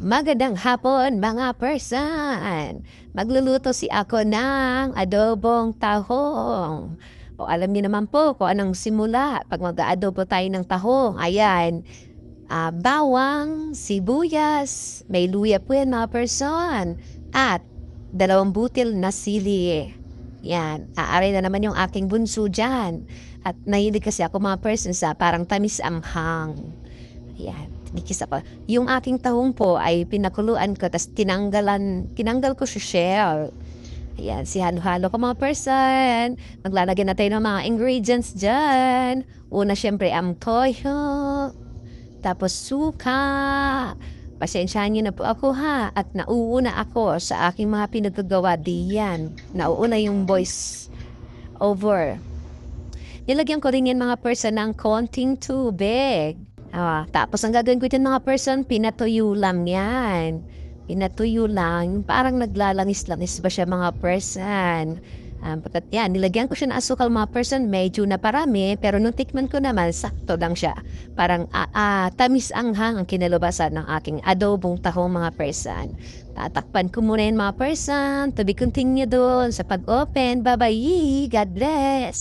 Magandang hapon mga person! Magluluto si ako ng adobong tahong. O alam niyo naman po kung anong simula pag mag-aadobo tayo ng tahong. Ayan, bawang, sibuyas, may luya po yan mga person. At 2 butil na sili. Yan, aaray na naman yung aking bunso dyan. At nahilig kasi ako mga person sa parang tamis anghang. Ayan, tinikis ako. Yung aking tahong po ay pinakuluan ko tas tinanggal ko sa shell. Ayan, halo-halo ko mga person. Maglalagay na tayo ng mga ingredients dyan. Una syempre ang toyo, tapos suka. Pasensyahan niyo na po ako ha. At nauuna ako sa aking mga pinagagawa diyan. Nauuna yung voice over. Nilagyan ko rin yan mga person ng konting tubig. Tapos ang gagawin ko dyan mga person, pinatuyo lang yan. Pinatuyo lang, parang naglalangis-langis ba siya mga person. Pagkat yan, nilagyan ko siya ng asukal mga person, medyo na parami, pero nung tikman ko naman, sakto lang siya. Parang tamis anghang ang kinalabasan ng aking adobong tahong mga person. Tatakpan ko muna yan mga person, to be continued doon sa pag-open. Bye-bye, God bless!